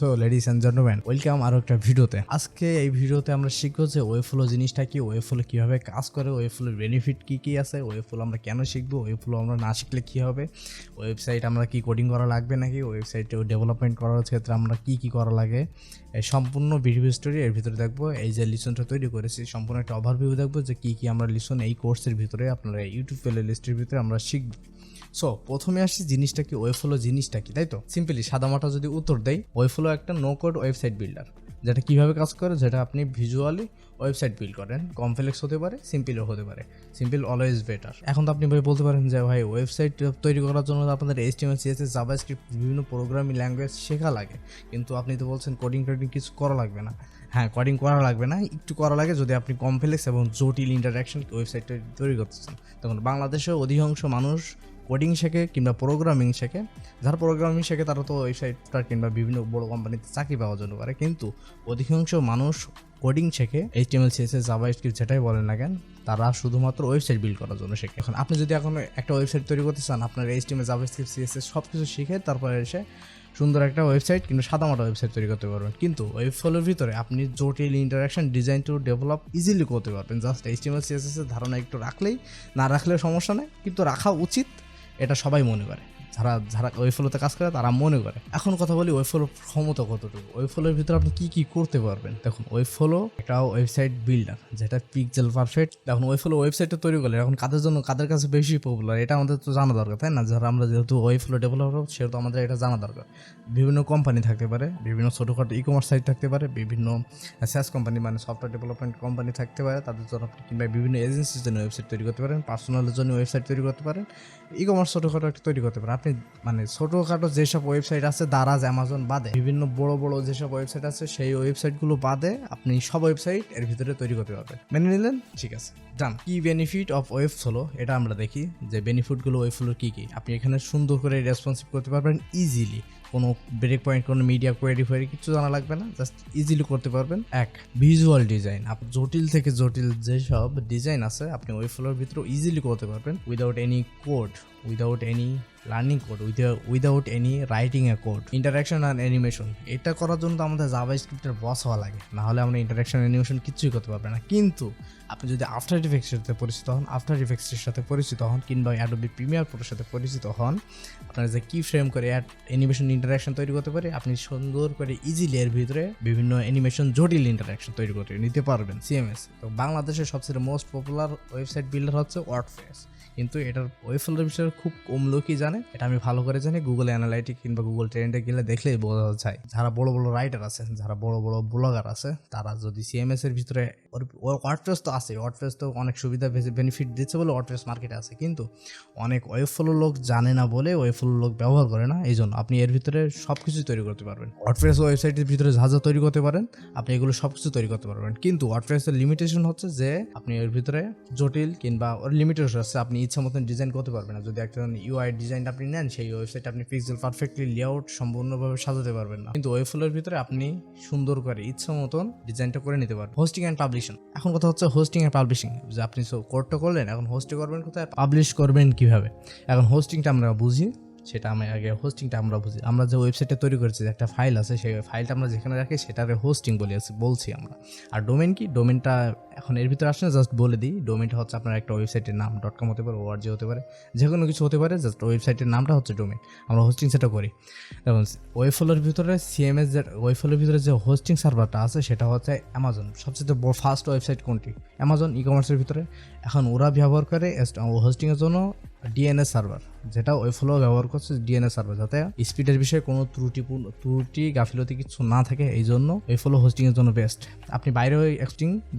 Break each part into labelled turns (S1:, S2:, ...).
S1: So ladies and gentleman, welcome আরো একটা ভিডিওতে। আজকে এই ভিডিওতে আমরা শিখবো যে ওয়েবফ্লো জিনিসটা কি, ওয়েবফ্লো কিভাবে কাজ করে, ওয়েবফ্লোর বেনিফিট কি কি আছে, ওয়েবফ্লো আমরা কেন শিখবো, ওয়েবফ্লো আমরা না শিখলে কি হবে, ওয়েবসাইট আমরা কি কোডিং করা লাগবে নাকি, ওয়েবসাইট ডেভেলপমেন্ট করার ক্ষেত্রে আমরা কি কি করা লাগে, এই সম্পূর্ণ ভিডিও স্টোরি এর ভিতরে দেখবো। এই যে লিসনটা তৈরি করেছি সম্পূর্ণ একটা ওভারভিউ দেখবো যে কি কি আমরা লিসন এই কোর্সের ভিতরে আপনারা ইউটিউব প্লে লিস্টের ভিতরে আমরা শিখবো। সো প্রথমে আসি জিনিসটা কি, ওয়েবফ্লো জিনিসটা কি, তাই তো? সিম্পলি সাদামাটা যদি উত্তর দেই, ওয়েবফ্লো একটা নো কোড ওয়েবসাইট বিল্ডার, যেটা কিভাবে কাজ করে, যেটা আপনি ভিজুয়ালি ওয়েবসাইট বিল্ড করেন। কমপ্লেক্স হতে পারে, সিম্পলও হতে পারে, সিম্পল অলওয়েজ বেটার। এখন তো আপনি ভাই বলতে পারেন যে ভাই ওয়েবসাইট তৈরি করার জন্য আপনাদের HTML CSS জাভাস্ক্রিপ্ট বিভিন্ন প্রোগ্রামিং ল্যাঙ্গুয়েজ শেখা লাগে, কিন্তু আপনি তো বলছেন কোডিং কিছু করা লাগবে না। হ্যাঁ, কোডিং করা লাগবে না, একটু করা লাগে যদি আপনি কমপ্লেক্স এবং জটিল ইন্টারাকশন ওয়েবসাইট তৈরি করতে চান। তখন বাংলাদেশে অধিকাংশ মানুষ কোডিং শেখে কিংবা প্রোগ্রামিং শেখে। যারা প্রোগ্রামিং শেখে তারা তো ওয়েবসাইটটা কিংবা বিভিন্ন বড় কোম্পানিতে চাকরি পাওয়ার জন্য পারে, কিন্তু অধিকাংশ মানুষ কোডিং শেখে HTML CSS জাভাস্ক্রিপ্ট যেটাই বলেন না কেন, তারা শুধুমাত্র ওয়েবসাইট বিল্ড করার জন্য শেখে। এখন আপনি যদি এখন একটা ওয়েবসাইট তৈরি করতে চান, আপনার HTML জাভাস্ক্রিপ্ট CSS সব কিছু শিখে তারপরে এসে সুন্দর একটা ওয়েবসাইট কিন্তু সাদামাটা ওয়েবসাইট তৈরি করতে পারবেন। কিন্তু ওয়েবফ্লোর ভিতরে আপনি জটিল interaction design to develop easily করতে পারবেন। জাস্ট HTML CSS এর ধারণা একটু রাখলেই, না রাখলেও সমস্যা নেই, কিন্তু রাখা উচিত, এটা সবাই মনে করে। যারা যারা ওয়েবফ্লোতে কাজ করে তারা মনে করে। এখন কথা বলি ওয়েবফ্লোর ক্ষমতা কতটুকু, ওয়েবফ্লোর ভিতরে আপনি কি কি করতে পারবেন। দেখুন, ওয়েবফ্লো একটা ওয়েবসাইট বিল্ডার যেটা পিক্সেল পারফেক্ট। এখন ওয়েবফ্লো ওয়েবসাইটটা তৈরি করলে এখন কাদের জন্য, কাদের কাছে বেশি পপুলার, এটা আমাদের তো জানা দরকার, তাই না? যারা আমরা যেহেতু ওয়েবফ্লো ডেভেলপার, সেহেতু আমাদের এটা জানা দরকার। বিভিন্ন কোম্পানি থাকতে পারে, বিভিন্ন ছোটোখাটো কমার্স সাইট থাকতে পারে, বিভিন্ন SaaS কোম্পানি মানে সফটওয়্যার ডেভেলপমেন্ট কোম্পানি থাকতে পারে, তাদের জন্য আপনি কিংবা বিভিন্ন এজেন্সির জন্য ওয়েবসাইট তৈরি করতে পারেন, পার্সোনালের জন্য ওয়েবসাইট তৈরি করতে পারেন, কমার্স ছোটোখাটো একটা তৈরি করতে পারেন। আপনি মানে ছোটোখাটো যেসব ওয়েবসাইট আছে, দারাজ, অ্যামাজন বাদে বিভিন্ন বড় বড় যেসব ওয়েবসাইট আছে, সেই ওয়েবসাইটগুলো বাদে আপনি সব ওয়েবসাইট এর ভিতরে তৈরি করতে পারবেন। মেনে নিলেন? ঠিক আছে, ডান। কি বেনিফিট অফ ওয়েবফ্লো, এটা আমরা দেখি যে বেনিফিটগুলো ওয়েবফ্লোর কী কী। আপনি এখানে সুন্দর করে রেসপন্সিভ করতে পারবেন ইজিলি, কোনো ব্রেক পয়েন্ট, কোনো মিডিয়া কোয়েরি কিছু জানা লাগবে না, জাস্ট ইজিলি করতে পারবেন। এক, ভিজুয়াল ডিজাইন। আপনি জটিল থেকে জটিল যেসব ডিজাইন আছে আপনি ওয়েবফ্লোর ভিতরে ইজিলি করতে পারবেন without any code, without any learning code, without any writing a code. Interaction আর অ্যানিমেশন, এটা করার জন্য তো আমাদের জাভাস্ক্রিপ্টের বস হওয়া লাগে, না হলে আমরা ইন্টারাকশন অ্যানিমেশন কিছুই করতে পারবেন না। কিন্তু আপনি যদি আফটার ইফেক্টসের সাথে পরিচিত হন, কিংবা অ্যাডোবি প্রিমিয়ার প্রোর সাথে পরিচিত হন, আপনার যে কি ফ্রেম করে অ্যানিমেশন ইন্টারাকশন তৈরি করতে পারে, আপনি সুন্দর করে ইজিলি এর ভিতরে বিভিন্ন অ্যানিমেশন জটিল ইন্টারাকশন তৈরি করে নিতে পারবেন। CMS তো বাংলাদেশের সবচেয়ে মোস্ট পপুলার ওয়েবসাইট বিল্ডার হচ্ছে ওয়ার্ডপ্রেস, কিন্তু এটার ওয়েবফ্লোর বিষয়ে খুব কম লোকই জানে। এটা আমি ভালো করে জানি, গুগল অ্যানালাইটিক কিংবা গুগল ট্রেন্ডে গেলে দেখলেই বোঝা যায়। যারা বড় বড় রাইটার আছে, যারা বড় বড় ব্লগার আছে, তারা যদি CMS এর ভিতরে, ওয়ার্ডপ্রেস তো আছে, ওয়ার্ডপ্রেস তো অনেক সুবিধা বেনিফিট দিচ্ছে বলে ওয়ার্ডপ্রেস মার্কেটে আছে, কিন্তু অনেক ওয়েবফ্লো লোক জানে না বলে ওয়েবফ্লো লোক ব্যবহার করে না। এই জন্য আপনি এর ভিতরে সব কিছুই তৈরি করতে পারবেন। ওয়ার্ডপ্রেস ওয়েবসাইটের ভিতরে যা যা তৈরি করতে পারেন আপনি এগুলো সব কিছু তৈরি করতে পারবেন, কিন্তু ওয়ার্ডপ্রেসের লিমিটেশন হচ্ছে যে আপনি এর ভিতরে জটিল কিংবা ওর লিমিটেশন আছে, আপনি ইচ্ছা মতন ডিজাইন করতে পারবেন না। যদি একটা UI ডিজাইন আপনি নেন, সেই ওয়েবসাইট আপনি পিক্সেল পারফেক্টলি লেআউট সম্পূর্ণভাবে সাজাতে পারবেন না, কিন্তু ওয়েবফ্লোর ভিতরে আপনি সুন্দর করে ইচ্ছা মতন ডিজাইনটা করে নিতে পারবেন। হোস্টিং অ্যান্ড পাবলিশিং, এখন কথা হচ্ছে হোস্টিং অ্যান্ড পাবলিশিং। যে আপনি কোডটা করলেন, এখন হোস্টিং করবেন কোথায়, পাবলিশ করবেন কিভাবে। এখন হোস্টিংটা আমরা বুঝি, সেটা আমি আগে হোস্টিংটা আমরা বুঝি। আমরা যে ওয়েবসাইটটা তৈরি করেছি, একটা ফাইল আছে, সেই ফাইলটা আমরা যেখানে রাখি সেটারে হোস্টিং বলছি আমরা। আর ডোমেন কি, ডোমেনটা এখন এর ভিতরে আসলে জাস্ট বলে দিই, ডোমেনটা হচ্ছে আপনার একটা ওয়েবসাইটের নাম, .com হতে পারে, org হতে পারে, যে কোনো কিছু হতে পারে, জাস্ট ওয়েবসাইটের নামটা হচ্ছে ডোমেন। আমরা হোস্টিং সেটা করি। এবং ওয়েবফ্লোর ভিতরে CMS ওয়েবফ্লোর ভিতরে যে হোস্টিং সার্ভারটা আছে সেটা হচ্ছে অ্যামাজন। সবচেয়ে ফার্স্ট ওয়েবসাইট কোনটি? অ্যামাজন কমার্সের ভিতরে। এখন ওরা ব্যবহার করে হোস্টিংয়ের জন্য DNS সার্ভার, যেটা ওয়েবফ্লো ব্যবহার করছে DNS সার্ভার, যাতে স্পিডের বিষয়ে কোনো ত্রুটি গাফিলতি কিছু না থাকে। এই জন্য ওয়েবফ্লো হোস্টিং এর জন্য বেস্ট। আপনি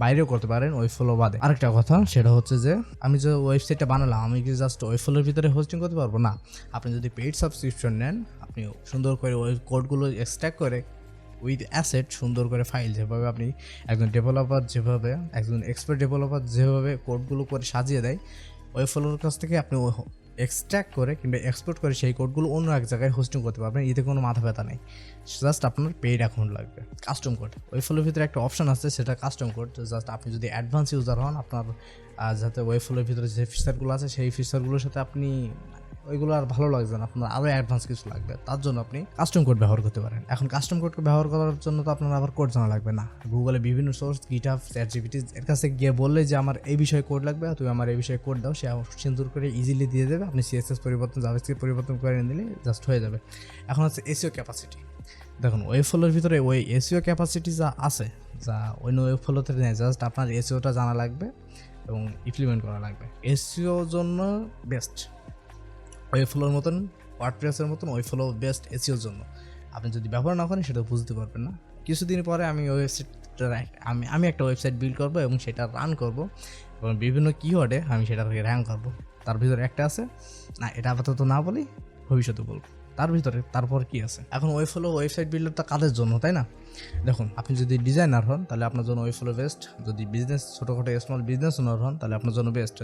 S1: বাইরেও করতে পারেন ওয়েবফ্লো বাদে। আরেকটা কথা, সেটা হচ্ছে যে আমি যে ওয়েবসাইটটা বানালাম, আমি কি জাস্ট ওয়েবফ্লোর ভিতরে হোস্টিং করতে পারবো না। আপনি যদি পেইড সাবস্ক্রিপশন নেন, আপনি সুন্দর করে ওই কোডগুলো এক্সট্রাক্ট করে উইথ অ্যাসেট সুন্দর করে ফাইল, যেভাবে আপনি একজন এক্সপার্ট ডেভেলপার যেভাবে কোডগুলো করে সাজিয়ে দেয়, ওয়েবফ্লোর কাছ থেকে আপনি এক্সট্রাক্ট করে কিংবা এক্সপোর্ট করে সেই কোডগুলো অন্য এক জায়গায় হোস্টিং করতে পারবেন। এতে কোনো মাথা ব্যথা নেই, জাস্ট আপনার পেইড অ্যাকাউন্ট লাগবে। কাস্টম কোড, ওয়েবফ্লোর ভিতরে একটা অপশন আছে, সেটা কাস্টম কোড। জাস্ট আপনি যদি অ্যাডভান্স ইউজার হন, আপনার যাতে ওয়েবফ্লোর ভিতরে যে ফিচারগুলো আছে সেই ফিচারগুলোর সাথে আপনি ওইগুলো আর ভালো লাগছে না, আপনার আরও অ্যাডভান্স কিছু লাগবে, তার জন্য আপনি কাস্টম কোড ব্যবহার করতে পারেন। এখন কাস্টম কোড ব্যবহার করার জন্য তো আপনার আবার কোড জানা লাগবে না। গুগলে বিভিন্ন সোর্স, গিটহাব, চ্যাটজিপিটি এর কাছে গিয়ে বললে যে আমার এই বিষয়ে কোড লাগবে, তুমি আমার এই বিষয়ে কোড দাও, সে সুন্দর করে ইজিলি দিয়ে দেবে। আপনি সিএসএস পরিবর্তন, জাভাস্ক্রিপ্ট পরিবর্তন করে নিলে জাস্ট হয়ে যাবে। এখন হচ্ছে এসইও ক্যাপাসিটি। দেখুন ওয়েবফ্লোর ভিতরে ওই এসইও ক্যাপাসিটি যা আছে, যা অন্য ওয়েবফ্লোতে নেই, জাস্ট আপনার এসইওটা জানা লাগবে এবং ইমপ্লিমেন্ট করা লাগবে। এসইওর জন্য বেস্ট ওয়েবফ্লোর মতন, ওয়ার্ডপ্রেসের মতন ওয়েবফ্লো বেস্ট এসইওর জন্য। আপনি যদি ব্যবহার না করেন সেটা বুঝতে পারবেন না। কিছুদিন পরে আমি ওয়েবসাইটটা আমি একটা ওয়েবসাইট বিল্ড করবো এবং সেটা রান করব এবং বিভিন্ন কিওয়ার্ডে আমি সেটাকে র্যাঙ্ক করবো। তার ভিতরে একটা আছে না, এটা আপাতত না বলি, ভবিষ্যতে বলবো। তার ভিতরে তারপর কি আছে, এখন ওয়েবফ্লো ওয়েবসাইট বিল্ডারটা কাদের জন্য, তাই না? দেখুন আপনি যদি ডিজাইনার হন তাহলে আপনার জন্য ওয়েবফ্লো বেস্ট। যদি বিজনেস, ছোটোখাটো স্মল বিজনেস ওনার হন তাহলে আপনার জন্য বেস্ট।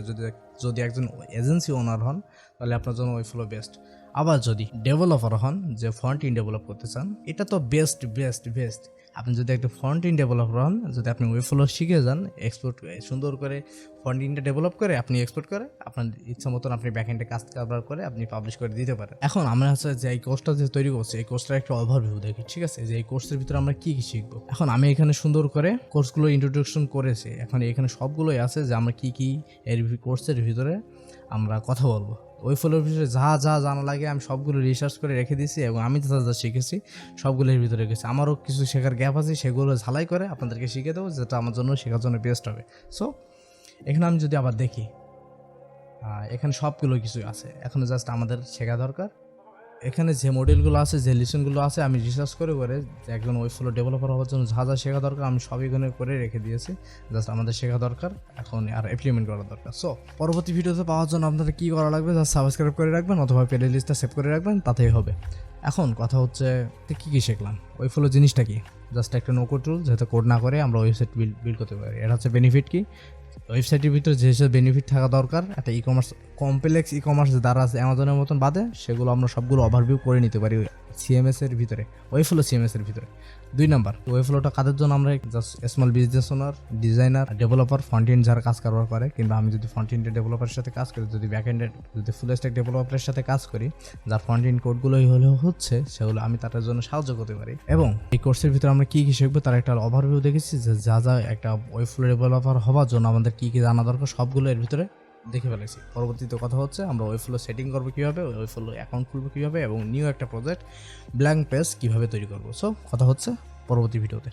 S1: যদি একজন এজেন্সি ওনার হন তাহলে আপনার জন্য ওয়েবফ্লো বেস্ট। আবার যদি ডেভেলপার হন, যে ফ্রন্ট ইন ডেভেলপ করতে চান, এটা তো বেস্ট বেস্ট বেস্ট। আপনি যদি একটা ফ্রন্ট ইন ডেভেলপার হন, যদি আপনি ওয়েবফ্লো শিখে যান, এক্সপোর্ট সুন্দর করে ফ্রন্ট ইনটা ডেভেলপ করে আপনি এক্সপোর্ট করে আপনার ইচ্ছা মতন আপনি ব্যাক এন্ডে কাজ কারবার করে আপনি পাবলিশ করে দিতে পারেন। এখন আমরা হচ্ছে যে এই কোর্সটা যে তৈরি করছি, এই কোর্সটার একটা ওভারভিউ দেখি, ঠিক আছে? যে এই কোর্সের ভিতরে আমরা কি কি শিখবো। এখন আমি এখানে সুন্দর করে কোর্সগুলো ইন্ট্রোডাকশন করেছি, এখন এখানে সবগুলোই আছে যে আমরা কি কি এর কোর্সের ভিতরে আমরা কথা বলবো। ওয়েবফ্লোর ভিতরে যা যা জানা লাগে আমি সবগুলো রিসার্চ করে রেখে দিয়েছি এবং আমি যা যা শিখেছি সবগুলোর ভিতরে রেখেছি। আমারও কিছু শেখার গ্যাপ আছে, সেগুলো ঝালাই করে আপনাদেরকে শিখে দেবো, যেটা আমার জন্য শেখার জন্য বেস্ট হবে। সো এখানে আমি যদি আবার দেখি, এখানে সবগুলো কিছুই আছে, এখন জাস্ট আমাদের শেখা দরকার। এখানে যে মডেলগুলো আছে, যে লিসনগুলো আছে, আমি রিসার্চ করে যে একজন ওয়েবফ্লো ডেভেলপার হওয়ার জন্য যা যা শেখা দরকার আমি সব এখানে করে রেখে দিয়েছি। জাস্ট আমাদের শেখা দরকার, এখন আর ইমপ্লিমেন্ট করা দরকার। সো পরবর্তী ভিডিওতে পাওয়ার জন্য আপনাদের কী করা লাগবে, জাস্ট সাবস্ক্রাইব করে রাখবেন অথবা প্লে লিস্টটা সেভ করে রাখবেন, তাতেই হবে। এখন কথা হচ্ছে কী কী শিখলাম, ওয়েবফ্লো জিনিসটা কি? জাস্ট একটা নো কোড টুল, যেহেতু কোড না করে আমরা ওয়েবসাইট বিল্ড করতে পারি। এটা হচ্ছে বেনিফিট কি, ওয়েবসাইটের ভিতরে যেসব বেনিফিট থাকা দরকার একটা কমপ্লেক্স ই কমার্স দ্বারা আছে অ্যামাজনের মতন বাদে, সেগুলো আমরা সবগুলো ওভারভিউ করে নিতে পারি সিএমএস এর ভিতরে, ওয়েবফ্লো সিএমএস এর ভিতরে। 2 নাম্বার, ওয়েবফ্লোটা কাদের জন্য? আমরা just small business owner, designer, developer, front end যারা কাজ কারবার করে, কিংবা আমি যদি ফ্রন্ট এন্ড ডেভেলপারের সাথে কাজ করি, যদি ব্যাক এন্ডের যদি ফুল স্ট্যাক ডেভেলপারের সাথে কাজ করি, যার ফ্রন্ট এন্ড কোডগুলোই হলেও হচ্ছে, সেগুলো আমি তাদের জন্য সাহায্য করতে পারি। এবং এই কোর্সের ভিতরে আমরা কী কী শিখবো তার একটা ওভারভিউ দেখেছি, যে যা যা একটা ওয়েবফ্লো ডেভেলপার হওয়ার জন্য আমাদের কী কী জানা দরকার সবগুলো এর ভিতরে দেখে ফেলেছি। পরবর্তীতে কথা হচ্ছে আমরা ওয়েবফ্লো সেটিং করবো কীভাবে, ওয়েবফ্লো অ্যাকাউন্ট খুলবো কীভাবে, এবং নিউ একটা প্রজেক্ট ব্ল্যাঙ্ক পেজ কীভাবে তৈরি করবো। সো কথা হচ্ছে পরবর্তী ভিডিওতে।